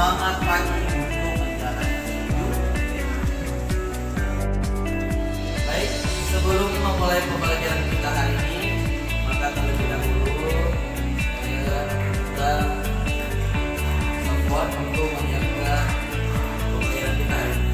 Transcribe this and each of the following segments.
semangat pagi untuk menjalani hidup. Baik, sebelum memulai pembelajaran kita hari ini, maka terlebih dahulu kita sempat untuk menyiapkan pembelajaran kita hari ini.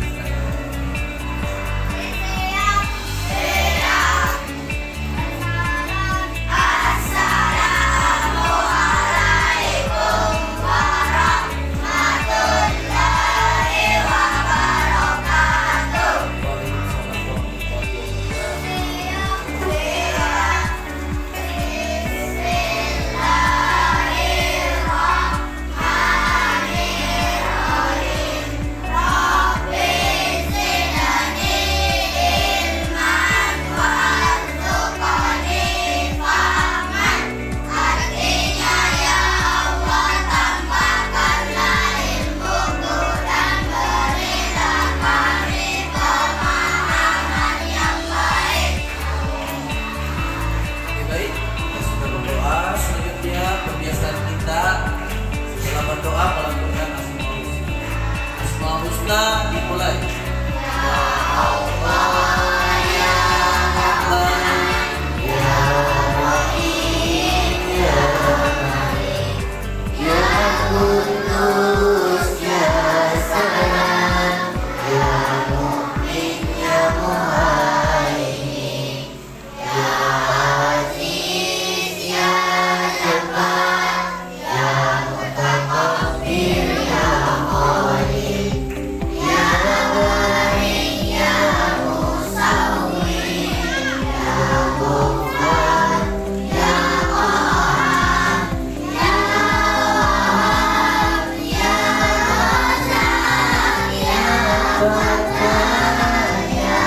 Berdoa melakukan Asmaul Husna dimulai. Ya Allah, ya Allah, ya Rahim, ya Rahim, ya Qudus, ya Salam, ya Mu'min, ya Muhaimin, ya Aziz, ya Jabbar, ya Mutakabbir, ya Qadir, ya Barik, ya Musawwir, ya Ghaffar, ya Qahhar, ya Wahhab, ya Razzaq, ya Fatah, ya.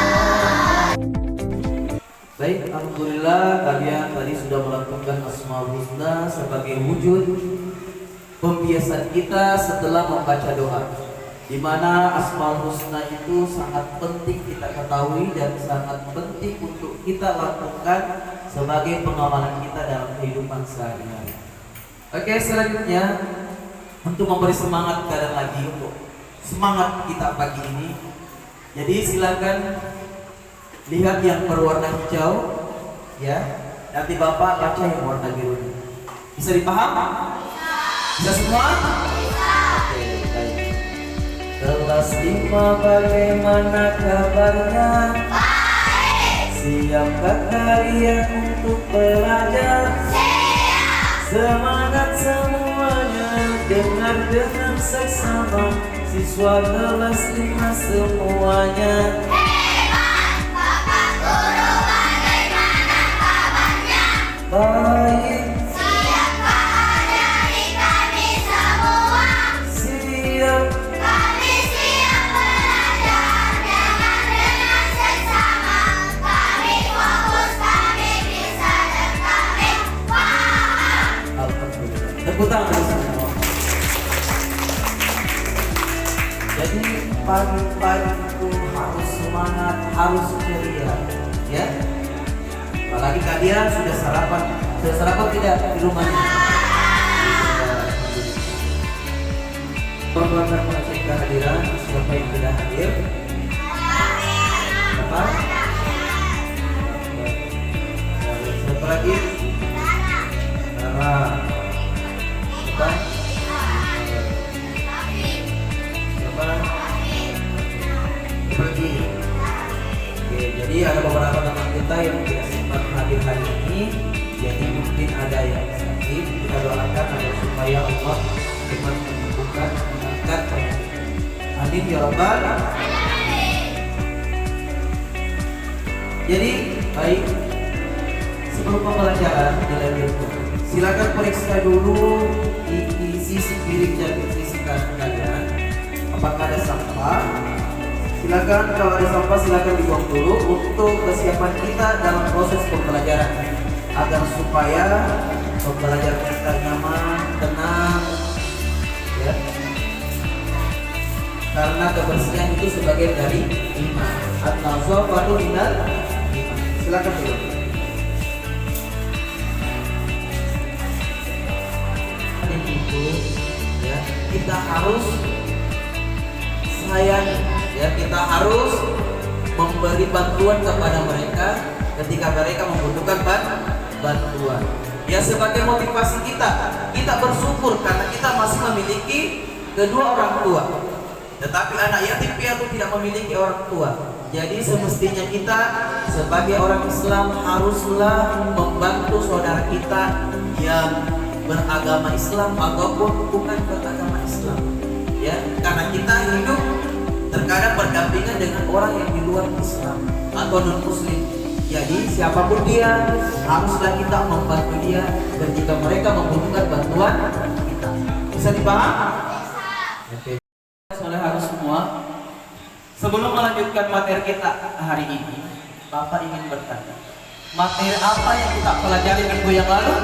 Baik, alhamdulillah kalian tadi sudah melakukan Asmaul Husna sebagai wujud pembiasaan kita setelah membaca doa, di mana Asmaul Husna itu sangat penting kita ketahui dan sangat penting untuk kita lakukan sebagai pengamalan kita dalam kehidupan sehari-hari. Oke, selanjutnya untuk memberi semangat kalian lagi untuk semangat kita pagi ini. Jadi silakan lihat yang berwarna hijau, ya. Nanti Bapak baca yang warna biru. Bisa dipaham? Bisa semua? Bisa. Oke, baik. Kelas 5 bagaimana kabarnya? Baik. Siapkah kalian untuk belajar? Siap. Semangat semuanya, dengar dengan seksama, siswa kelas 5 semuanya. Hebat, Bapak Guru bagaimana kabarnya? Baik. Tepuk tangan semua. Jadi pagi-pagi itu harus semangat, harus ceria, ya. Apalagi kalian sudah sarapan tidak di rumahnya? Perkenalkan mengecek kehadiran siapa yang tidak hadir. Apa? Siapa lagi? Sarah. Siapa? Pergi. Oke, jadi ada beberapa teman kita yang tidak sempat hadir hari ini. Jadi mungkin ada yang sakit. Kita doakan agar supaya Allah cepat menyembuhkan, mengangkat penyakit. Amin ya Rabbal alamin. Jadi baik, sebelum pembelajaran dilanjutkan, silakan periksa dulu di sisi kiri dan sisi kanan kalian apakah ada sampah. Silakan kalau ada sampah silakan dibuang dulu untuk kesiapan kita dalam proses pembelajaran agar supaya pembelajaran kita nyaman, tenang, ya. Karena kebersihan itu sebagian dari iman. At-nazafatu minal iman. Silakan dulu. Itu ya. kita harus sayang, ya, kita harus memberi bantuan kepada mereka ketika mereka membutuhkan bantuan. Ya, sebagai motivasi kita bersyukur karena kita masih memiliki kedua orang tua. Tetapi anak yatim piatu tidak memiliki orang tua. Jadi semestinya kita sebagai orang Islam haruslah membantu saudara kita yang beragama Islam ataupun bukan beragama Islam. Ya, karena kita hidup terkadang berdampingan dengan orang yang di luar Islam atau non Muslim. Jadi siapapun dia, haruslah kita membantu dia ketika mereka membutuhkan bantuan kita. Bisa dipaham? Oke. Saudara harus semua. Sebelum melanjutkan materi kita hari ini, Bapak ingin bertanya, materi apa yang kita pelajari minggu yang lalu?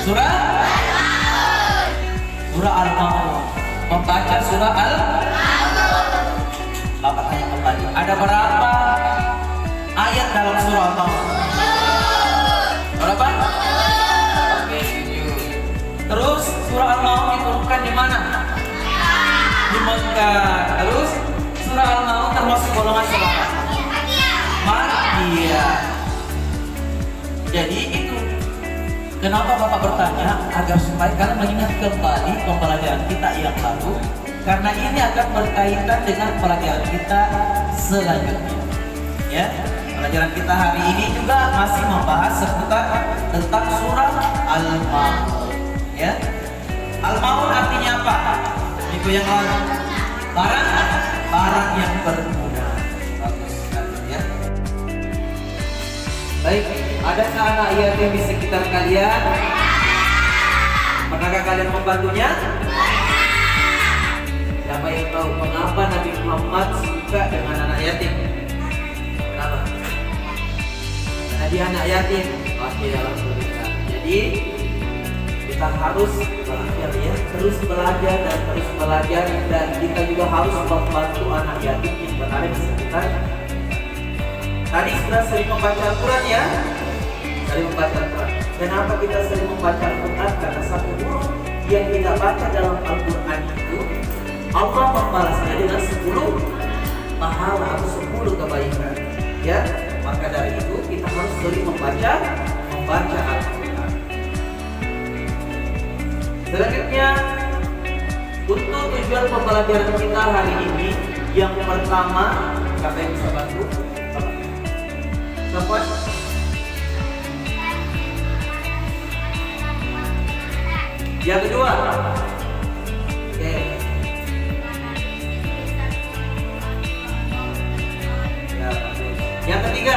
Surah Al-Maun. Membaca surah Al-Maun. Bapak tanya kembali, ada berapa ayat dalam surah Al-Maun? Berapa? Oke, 7. Terus surah Al-Maun diturunkan di mana? Di Mekah. Terus surah Al-Maun termasuk golongan surah Makkiyah. Jadi itu kenapa Bapak bertanya, agar supaya kalian mengingat kembali pembelajaran kita yang lalu, karena ini akan berkaitan dengan pelajaran kita selanjutnya. Ya, pelajaran kita hari ini juga masih membahas seputar tentang surah Al-Maun. Ya, Al-Maun artinya apa? Minggu yang lalu, barang yang berguna. Bagus sekali, ya. Baik, adakah anak yatim di sekitar kalian? Pernahkah kalian membantunya? Siapa yang tahu mengapa Nabi Muhammad suka dengan anak yatim? Kenapa? Karena dia anak yatim. Oke, alhamdulillah. Jadi kita harus belajar, ya, terus belajar dan kita juga harus membantu anak yatim yang berada di sekitar. Tadi sudah sering membaca Al-Quran, ya, sering membaca Al-Quran. Kenapa kita sering membaca Al-Quran? Karena satu huruf yang kita baca dalam Al-Quran itu Allah membalasnya dengan 10 pahala atau 10 kebaikan. Ya, maka dari itu kita harus sering membaca Al-Quran. Selanjutnya, untuk tujuan pembelajaran kita hari ini, yang pertama, siapa yang bisa bantu? Siapa? Yang kedua, oke. Ya, yang ketiga,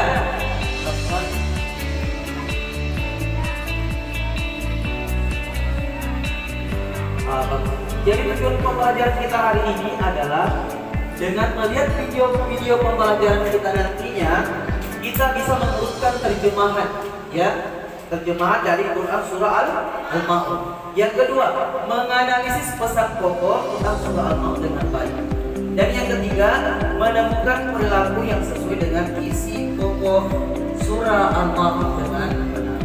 jadi tujuan pembelajaran kita hari ini adalah dengan melihat video pembelajaran kita nantinya, kita bisa meneruskan terjemahan, ya, terjemahan dari Quran surah Al-Maun. Yang kedua, menganalisis pesan pokok tentang surah Al-Maun dengan baik. Dan yang ketiga, menemukan perilaku yang sesuai dengan isi pokok surah Al-Maun dengan benar.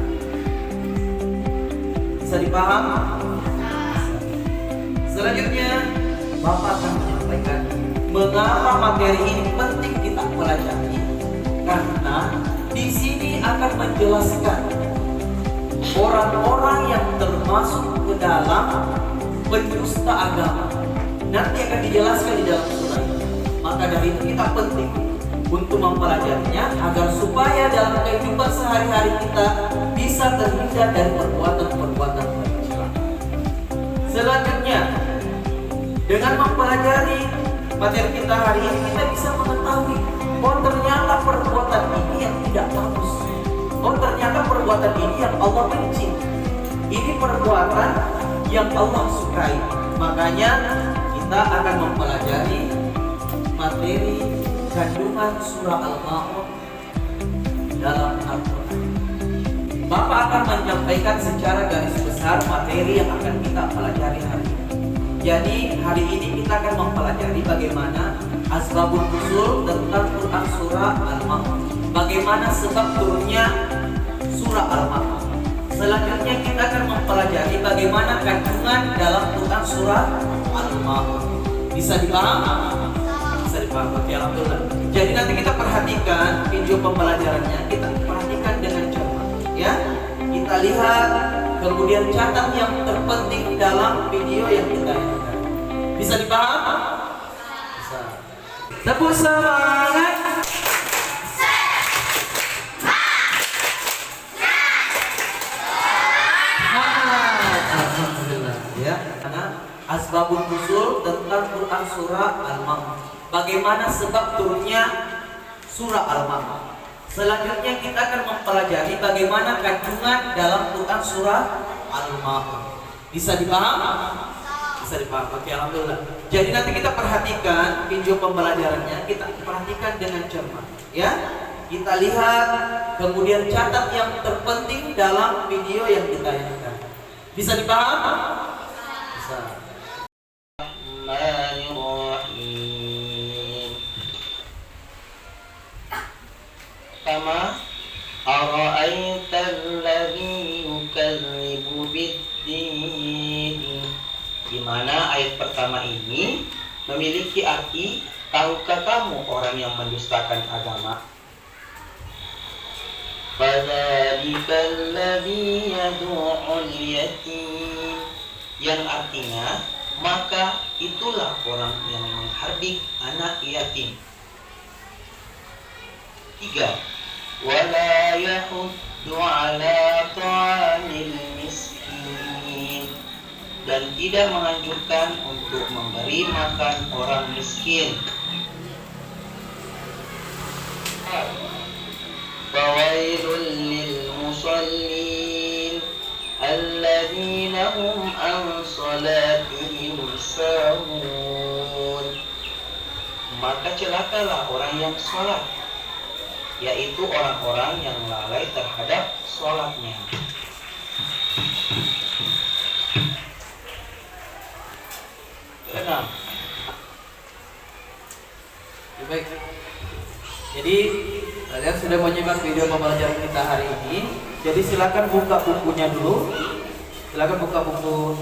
Bisa dipaham? Selanjutnya, Bapak akan menyampaikan mengapa materi ini penting kita pelajari. Karena di sini akan menjelaskan orang-orang yang termasuk ke dalam pendusta agama. Nanti akan dijelaskan di dalam surah ini. Maka dari itu kita penting untuk mempelajarinya agar supaya dalam kehidupan sehari-hari kita bisa terhindar dari perbuatan-perbuatan tercela. Selanjutnya, dengan mempelajari materi kita hari ini, kita bisa mengetahui, oh ternyata perbuatan ini yang tidak bagus. Oh ternyata perbuatan ini yang Allah benci. Ini perbuatan yang Allah sukai. Makanya kita akan mempelajari materi kandungan surah Al-Maun dalam Al-Quran. Bapak akan menyampaikan secara garis besar materi yang akan kita pelajari hari ini. Jadi hari ini kita akan mempelajari bagaimana asbabun nuzul tentang Quran surah Al-Maun. Bagaimana sebab turunnya surah Al-Maun. Selanjutnya kita akan mempelajari bagaimana kandungan dalam Quran surah Al-Maun. Bisa dipaham? Bisa dipaham. Oke, alhamdulillah. Jadi nanti kita perhatikan video pembelajarannya, kita perhatikan dengan cermat, ya. Kita lihat, kemudian catat yang terpenting dalam video yang kita lihat. Bisa dipaham? Bisa. Tepuk semangat. Asbabun nuzul tentang Quran surah Al-Maun. Bagaimana sebab turunnya surah Al-Maun. Selanjutnya kita akan mempelajari bagaimana kandungan dalam Quran surah Al-Maun. Bisa dipaham? Bisa dipaham. Oke, alhamdulillah. Jadi nanti kita perhatikan video pembelajarannya, kita perhatikan dengan cermat, ya. Kita lihat, kemudian catat yang terpenting dalam video yang kita lihat. Bisa dipaham? Bisa. Kama ara'aital ladzi yukadzibu bid-din. Di mana ayat pertama ini memiliki arti, tahukah kamu orang yang mendustakan agama? Fadzalika alladzi yad'ul yatim, yang artinya maka itulah orang yang menghardik anak yatim. 3. Wala yahuddu ala ta'amil miskin, dan tidak menganjurkan untuk memberi makan orang miskin. Fawailul lil musallin alladzina hum an salatihim sahun, maka celakalah orang yang sholat, yaitu orang-orang yang lalai terhadap sholatnya. Kenapa? Baik. Jadi kalian sudah menyimak video pembelajaran kita hari ini. Jadi silakan buka bukunya dulu. Silakan buka buku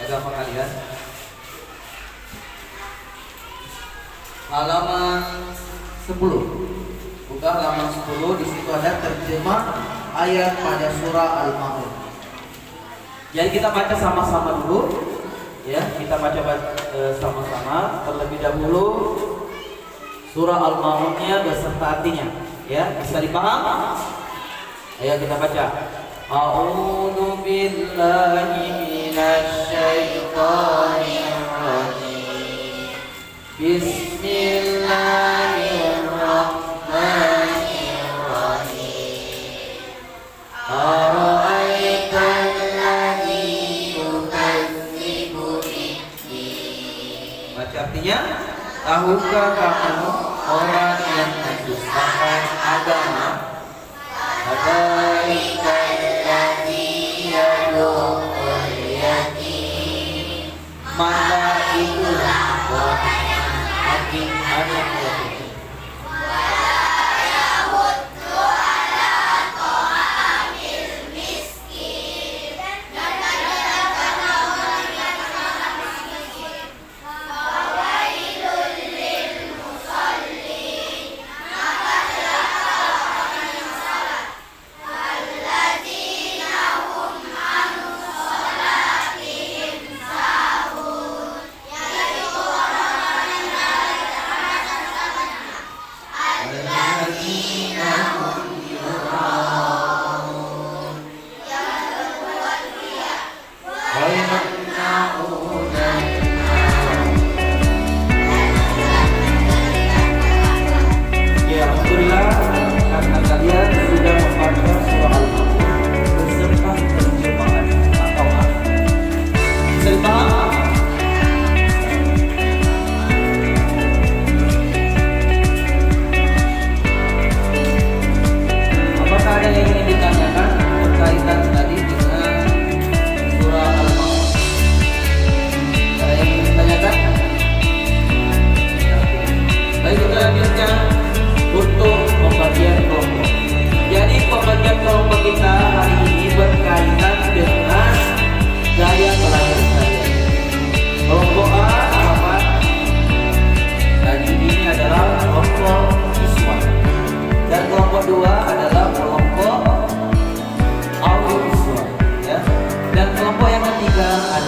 agama kalian. Halaman 10. Buka halaman 10, di situ ada terjemah ayat pada surah Al-Maun. Jadi kita baca sama-sama dulu, ya. Kita baca sama-sama terlebih dahulu surah Al-Maunnya beserta artinya, ya. Bisa dipaham? Ayo kita baca. A'udzu billahi minasy syaithanir rajim. Bismillahirrahmanirrahim. Ara'aital ladzi yukadzibu bid-din. Baca artinya, tahukah kamu orang yang mendustakan agama? Fadzalika alladzi yad'ul yatim, maka itulah orang yang menghardik anak yatim.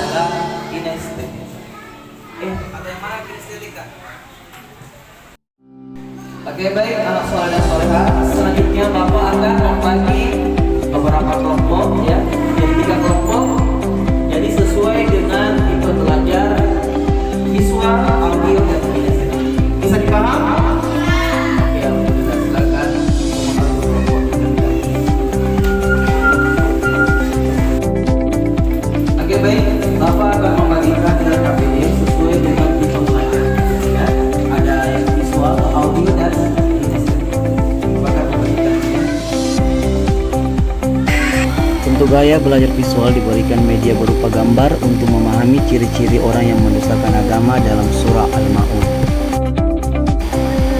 adalah kinestetik. Ada yang mana kinestetika? Oke, baik anak soleh dan soleha. Selanjutnya Bapak akan membagi beberapa kelompok ya, jadi 3 kelompok. Jadi sesuai dengan tipe belajar visual, audio, dan kinestetik. Bisa dipahami? Oke, alhamdulillah. Silakan memotong kelompok terlebih dahulu. Oke, baik. Bapak akan membagikan dengan KPD sesuai dengan tipe belajar. Ya, ada yang visual, audio, dan kinestetik. Bapak membagikannya. Untuk gaya belajar visual diberikan media berupa gambar untuk memahami ciri-ciri orang yang mendustakan agama dalam surah Al-Ma'un.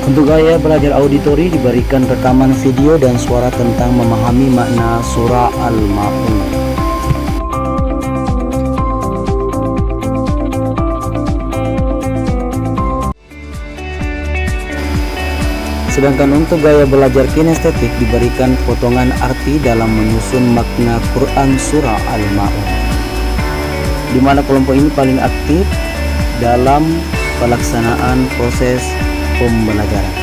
Untuk gaya belajar auditori diberikan rekaman video dan suara tentang memahami makna surah Al-Ma'un. Sedangkan untuk gaya belajar kinestetik diberikan potongan arti dalam menyusun makna Quran surah Al-Ma'un, di mana kelompok ini paling aktif dalam pelaksanaan proses pembelajaran.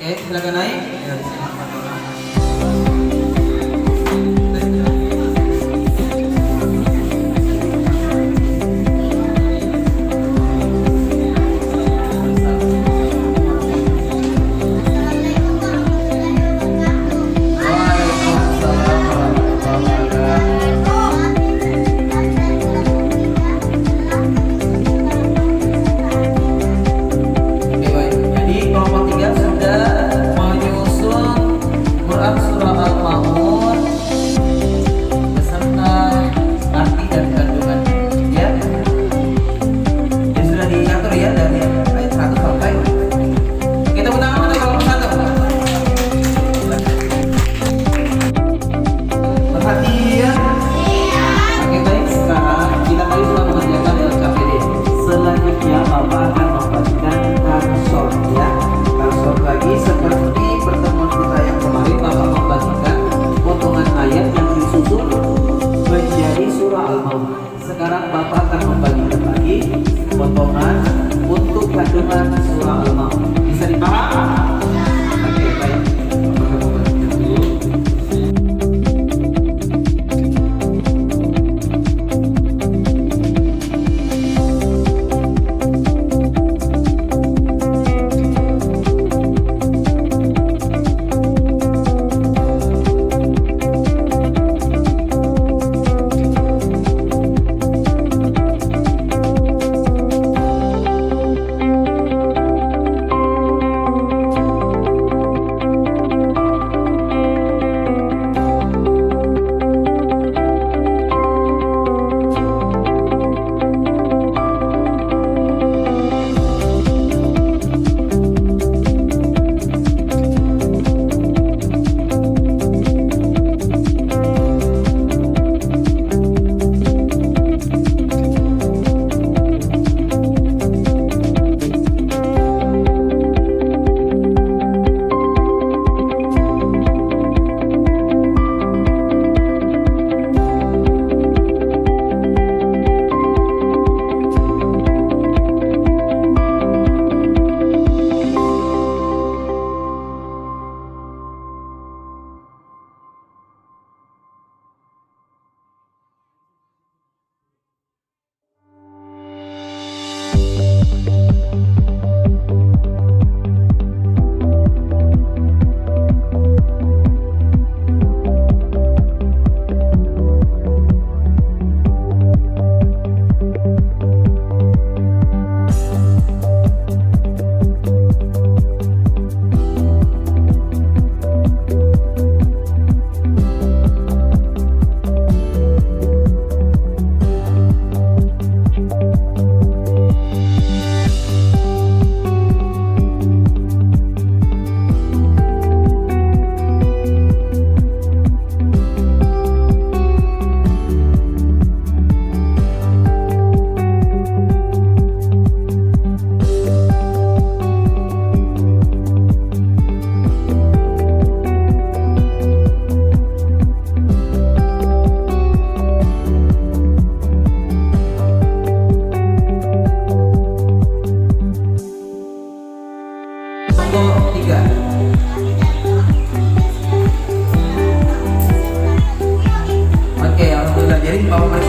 Oke, silakan naik. Waalaikumsalam warahmatullahi wabarakatuh. Oke, baik. Jadi kelompok 3 sudah menyusun Quran surah Al-Ma'un beserta arti dan kandungan ya. Jadi sudah diatur ya dari ayat 1 sampai. Kita utama pada kelompok 1. Perhatian. Oke, baik, sekarang kita tadi sudah mengerjakan dengan KPD. Selanjutnya Bapak akan membagikan karsor ya. Karsor lagi seperti pertemuan kita yang kemarin, Bapak membagikan potongan ayat yang disusun menjadi surah Al-Maun. Sekarang Bapak akan membagikan lagi potongan untuk kandungan surah Al-Maun. Bisa dipahami? Oke, baik. Bapak akan membagikan dulu.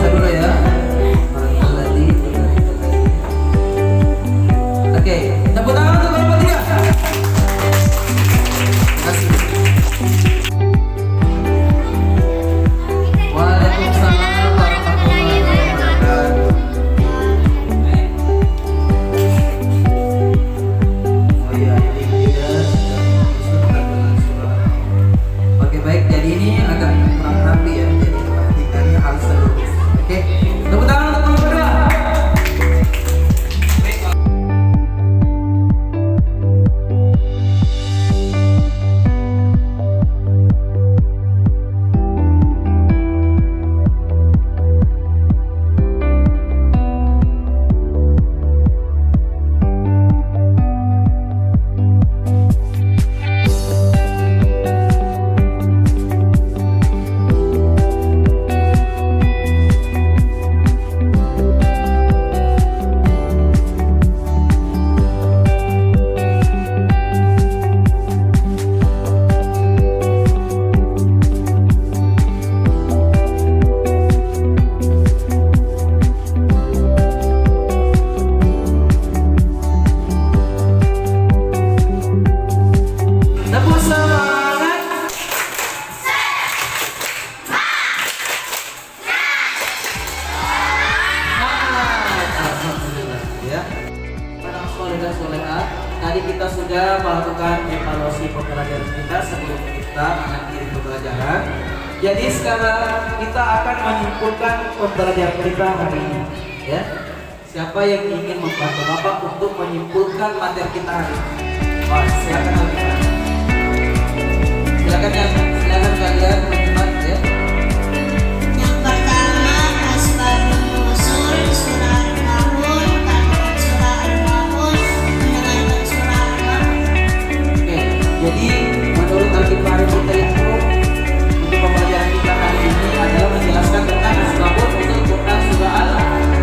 bisa dulu ya. Oke, tepuk tangan untuk kelompok 3. Terima kasih. Waalaikumsalam warahmatullahi wabarakatuh. Oh iya, ini tidak sudah dengan surat. Oke baik, jadi ini agak kurang rapi ya, jadi perhatikannya harus terlurus. Oke, tepuk tangan untuk kelompok 2. Tepuk semangat. Alhamdulillah ya. Para soleh dan solehat, tadi kita sudah melakukan evaluasi pembelajaran kita sebelum kita mengakhiri pembelajaran. Jadi sekarang kita akan menyimpulkan pembelajaran kita hari ini ya. Siapa yang ingin membantu Bapak untuk menyimpulkan materi kita hari ini? Wah, silakan Bapak. Silakan kalian menyimak ya. Yang pertama, asbabun nuzul surah Al-Maun, kandungan surah Al-Maun, mendengarkan surah Al-Maun. Oke, jadi menurut Al-Ghifari kita itu untuk pembelajaran kita hari ini adalah menjelaskan tentang asbabun nuzul Quran surah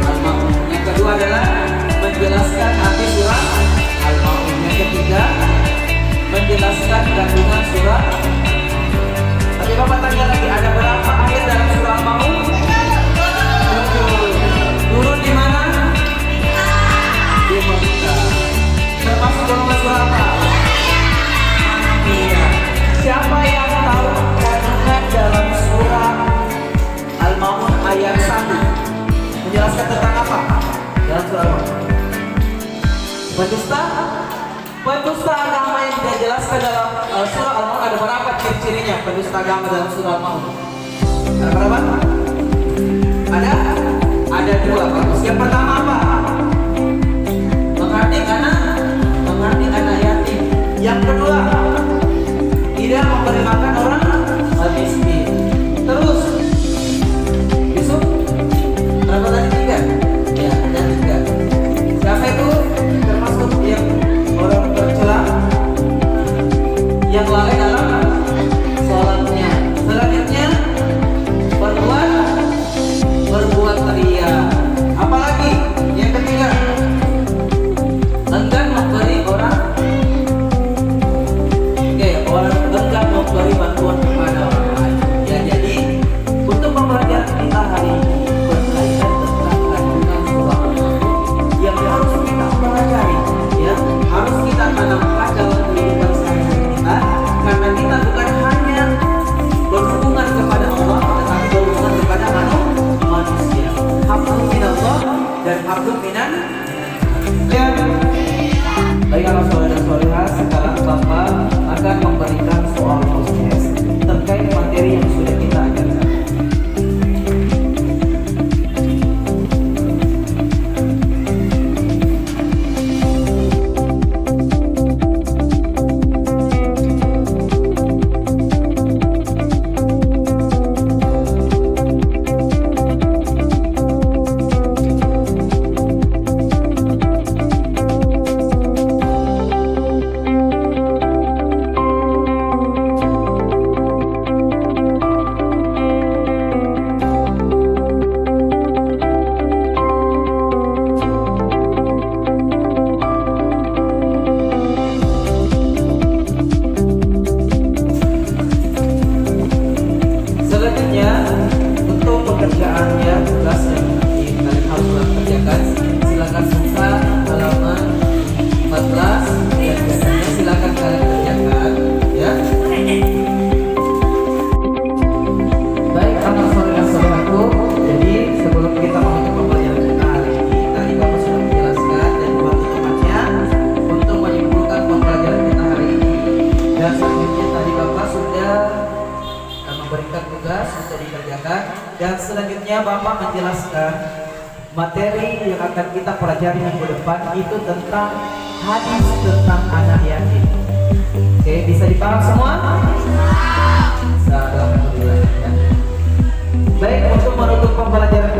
Al-Maun. Yang kedua adalah menjelaskan arti surah Al-Maun. Yang ketiga menjelaskan kandungan surah. Tapi Bapak tanya lagi, ada berapa ayat dalam surah Al-Maun? Turun di mana? Di Mekah. Termasuk golongan surah apa? Iya. Siapa yang tahu kandungan dalam surah Al-Maun ayat 1? Menjelaskan tentang apa? Dalam surah Al-Maun. Pendusta agama yang tidak jelaskan dalam surah Al-Maun ada berapa ciri-cirinya? Pendusta agama dalam surah Al-Maun ada berapa? Ada 2 bagus. Yang pertama apa? Mengharding anak yatim. Yang kedua, tidak memberi makan orang miskin. Terus Yusuf berapa tadi? 3? Ya, ada 3. Siapa itu? Termasuk yang orang tercela, yang lalai dalam sholatnya. Selanjutnya berbuat Bapak menjelaskan materi yang akan kita pelajari minggu depan itu tentang hadis tentang anak yatim. Oke, bisa dipaham semua? Bisa, alhamdulillah ya. Baik, untuk menutup pembelajaran